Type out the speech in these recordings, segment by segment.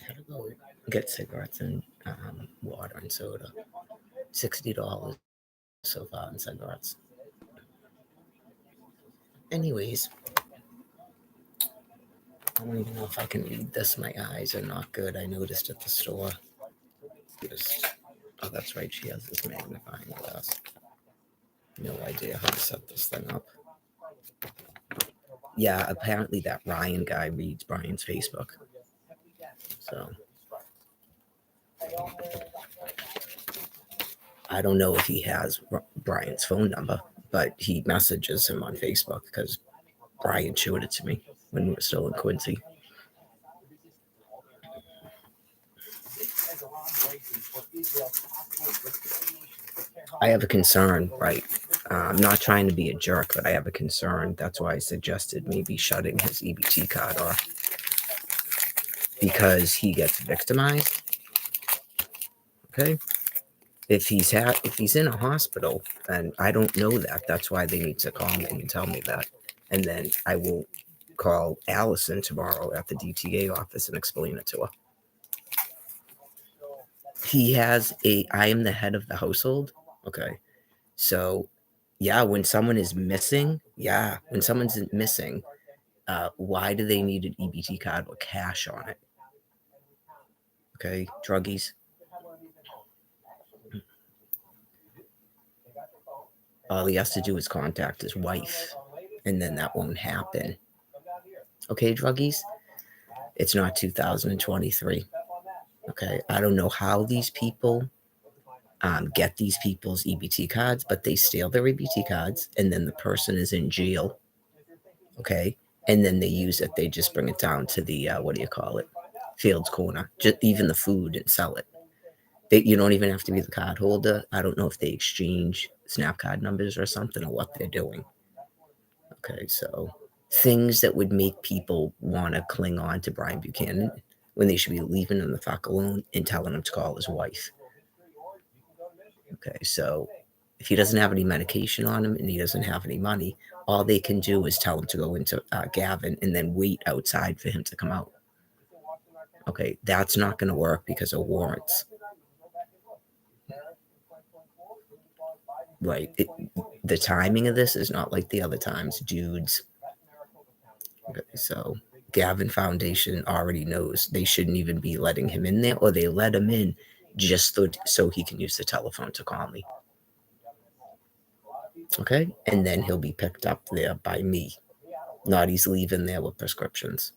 Had to go get cigarettes and water and soda. $60 so far in cigarettes. Anyways, I don't even know if I can read this. My eyes are not good. I noticed at the store. Just, oh, that's right. She has this magnifying glass. No idea how to set this thing up. Yeah, apparently that Ryan guy reads Brian's Facebook. So I don't know if he has Brian's phone number, but he messages him on Facebook because Brian showed it to me when we were still in Quincy. I have a concern, right? I'm not trying to be a jerk, but I have a concern. That's why I suggested maybe shutting his EBT card off because he gets victimized. Okay, if he's in a hospital, and I don't know that, that's why they need to call me and tell me that, and then I will call Allison tomorrow at the DTA office and explain it to her. I am the head of the household. Okay. So, yeah, when someone is missing, why do they need an EBT card with cash on it? Okay, druggies. All he has to do is contact his wife, and then that won't happen. Okay, druggies? It's not 2023. Okay, I don't know how these people get these people's EBT cards, but they steal their EBT cards, and then the person is in jail. Okay, and then they use it. They just bring it down to the what do you call it? Fields Corner. Just even the food and sell it. You don't even have to be the card holder. I don't know if they exchange snap card numbers or something or what they're doing. Okay, so things that would make people want to cling on to Brian Buchanan when they should be leaving him the fuck alone and telling him to call his wife. Okay, so if he doesn't have any medication on him and he doesn't have any money, all they can do is tell him to go into Gavin and then wait outside for him to come out. Okay, that's not going to work because of warrants. Right. The timing of this is not like the other times, dudes. Okay, so Gavin Foundation already knows they shouldn't even be letting him in there, or they let him in just so he can use the telephone to call me. Okay, and then he'll be picked up there by me. Not he's leaving there with prescriptions.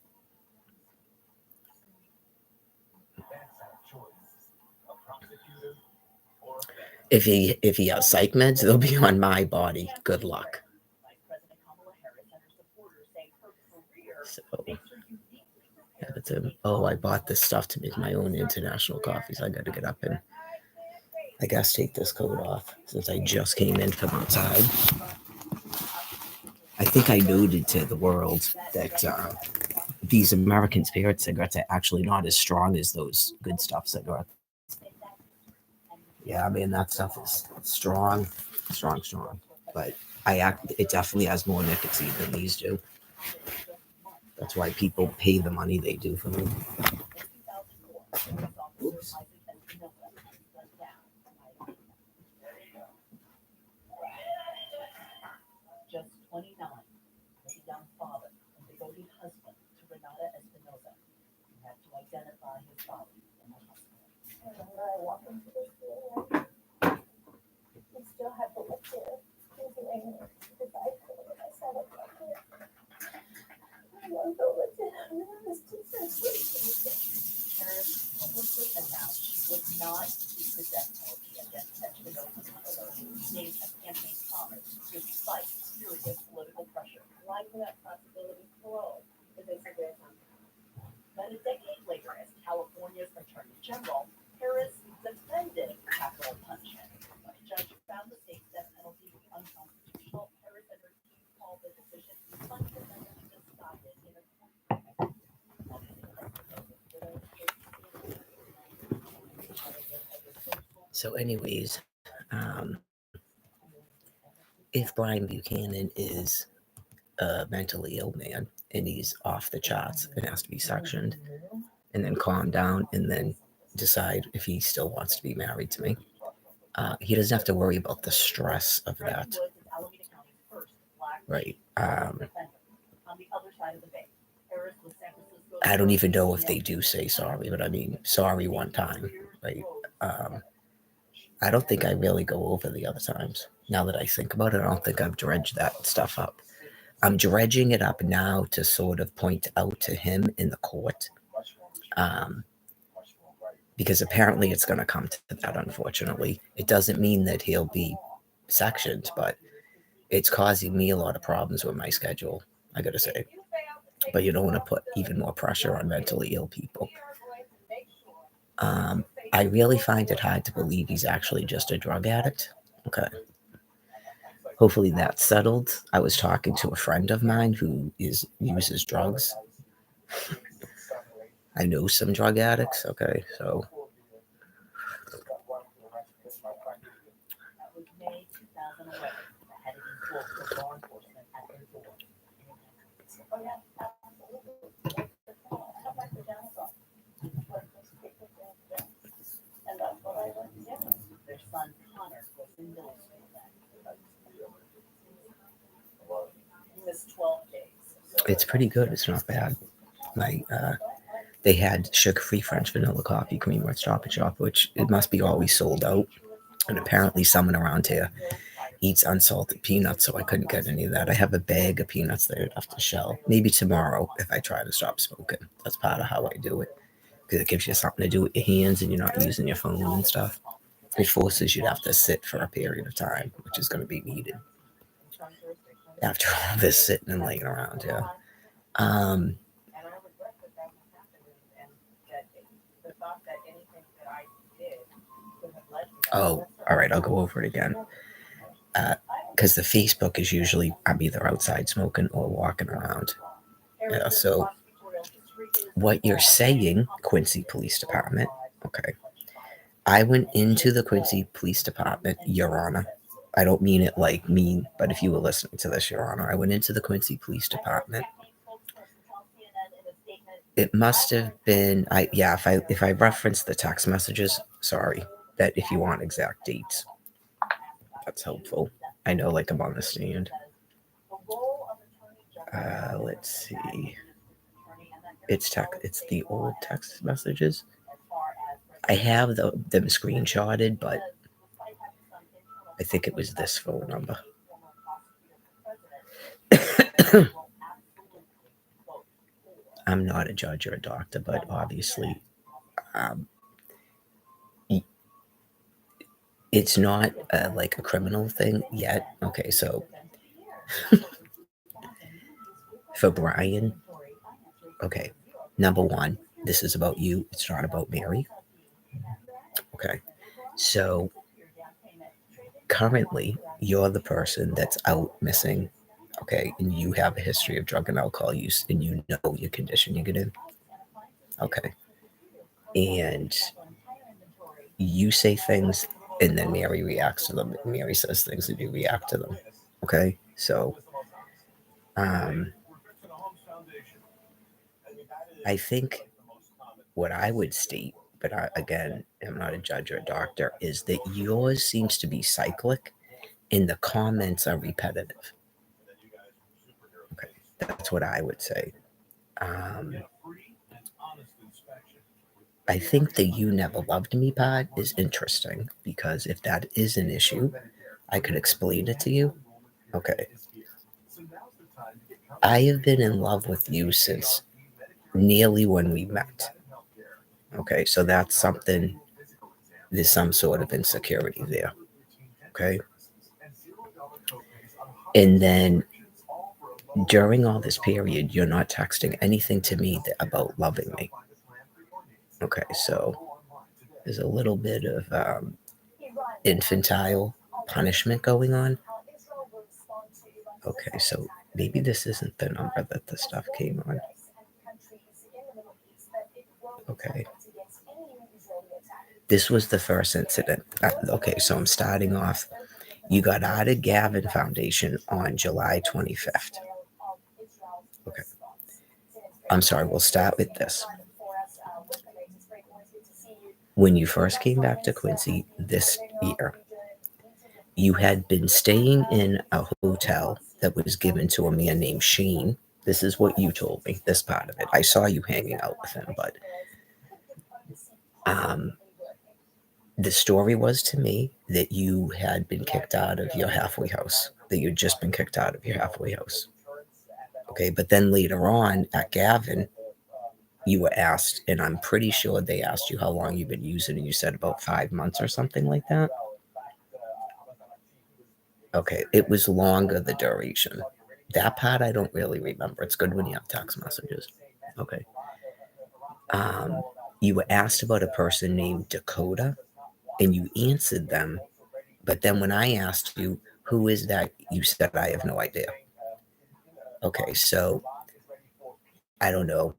If he has psych meds, they'll be on my body. Good luck. So, I bought this stuff to make my own international coffees. I got to get up and I guess take this coat off since I just came in from outside. I think I noted to the world that these American Spirit cigarettes are actually not as strong as those Good Stuff cigarettes. Yeah, I mean that stuff is strong, strong, strong. But it definitely has more nicotine than these do. That's why people pay the money they do for them. Oops. So, anyways, if Brian Buchanan is a mentally ill man and he's off the charts and has to be sectioned, and then calm down and then decide if he still wants to be married to me. He doesn't have to worry about the stress of that, right? I don't even know if they do say sorry, but I mean, sorry one time, right? I don't think I really go over the other times. Now that I think about it, I don't think I've dredged that stuff up. I'm dredging it up now to sort of point out to him in the court, because apparently it's going to come to that, unfortunately. It doesn't mean that he'll be sectioned, but it's causing me a lot of problems with my schedule, I got to say. But you don't want to put even more pressure on mentally ill people. I really find it hard to believe he's actually just a drug addict. Okay. Hopefully that's settled. I was talking to a friend of mine who uses drugs. I know some drug addicts. Okay, so it's pretty good. It's not bad. They had sugar-free French vanilla coffee cream with Stop and Shop, which it must be always sold out. And apparently someone around here eats unsalted peanuts, so I couldn't get any of that. I have a bag of peanuts that I'd have to shell. Maybe tomorrow if I try to stop smoking. That's part of how I do it. Because it gives you something to do with your hands and you're not using your phone and stuff. It forces you to have to sit for a period of time, which is going to be needed after all this sitting and laying around. Yeah. Oh, all right. I'll go over it again. Because the Facebook is usually I'm either outside smoking or walking around. Yeah. So what you're saying, Quincy Police Department, okay. I went into the Quincy Police Department, Your Honor. I don't mean it like mean, but if you were listening to this, Your Honor, I went into the Quincy Police Department. It must have been if I reference the text messages, sorry, that if you want exact dates, that's helpful. I know, like I'm on the stand. Let's see. It's the old text messages. I have them screenshotted, but I think it was this phone number. I'm not a judge or a doctor, but obviously, it's not like a criminal thing yet. Okay, so for Brian, okay, number one, this is about you. It's not about Mary. Okay, so currently, you're the person that's out missing. Okay, and you have a history of drug and alcohol use, and you know your condition you get in. Okay, and you say things, and then Mary reacts to them. Mary says things, and you react to them. Okay, so I think what I would state, but again, I'm not a judge or a doctor, is that yours seems to be cyclic and the comments are repetitive. Okay, that's what I would say. I think the "you never loved me" part is interesting because if that is an issue, I could explain it to you. Okay. I have been in love with you since nearly when we met. Okay, so that's something, there's some sort of insecurity there. Okay. And then during all this period, you're not texting anything to me about loving me. Okay, so there's a little bit of infantile punishment going on. Okay, so maybe this isn't the number that the stuff came on. Okay. This was the first incident. Okay, so I'm starting off. You got out of Gavin Foundation on July 25th. I'm sorry, we'll start with this. When you first came back to Quincy this year, you had been staying in a hotel that was given to a man named Shane. This is what you told me, this part of it. I saw you hanging out with him, but the story was to me that you had been kicked out of your halfway house, that you'd just been kicked out of your halfway house. Okay, but then later on at Gavin, you were asked, and I'm pretty sure they asked you how long you've been using, and you said about 5 months or something like that. Okay, it was longer, the duration. That part I don't really remember. It's good when you have text messages. Okay. You were asked about a person named Dakota, and you answered them. But then when I asked you, who is that? You said, I have no idea. Okay, so I don't know.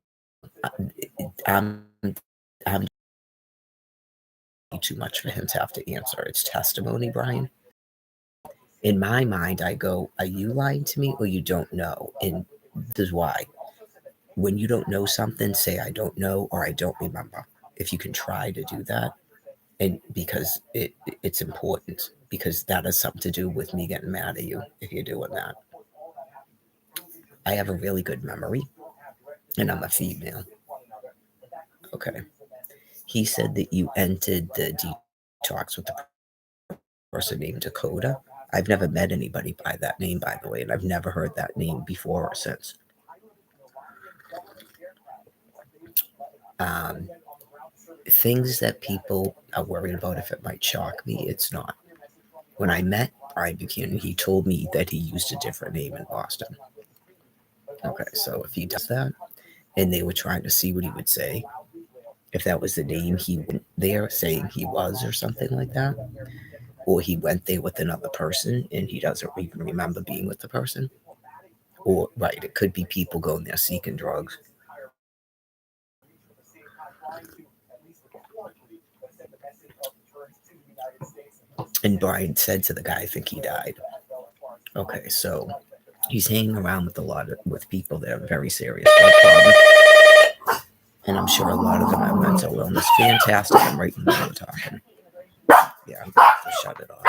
I'm too much for him to have to answer. It's testimony, Brian. In my mind, I go, are you lying to me or you don't know? And this is why. When you don't know something, say I don't know or I don't remember. If you can try to do that, and because it's important, because that has something to do with me getting mad at you if you're doing that. I have a really good memory, and I'm a female. Okay. He said that you entered the detox with the person named Dakota. I've never met anybody by that name, by the way, and I've never heard that name before or since. Things that people are worried about if it might shock me, it's not. When I met Brian Buchanan, he told me that he used a different name in Boston. Okay, so if he does that, and they were trying to see what he would say, if that was the name he went there saying he was or something like that, or he went there with another person and he doesn't even remember being with the person, or right, it could be people going there seeking drugs. And Brian said to the guy, I think he died. Okay, so he's hanging around with people that have very serious drug problems. And I'm sure a lot of them have mental illness. Fantastic. I'm right in the middle of talking. Yeah, I'm going to shut it off.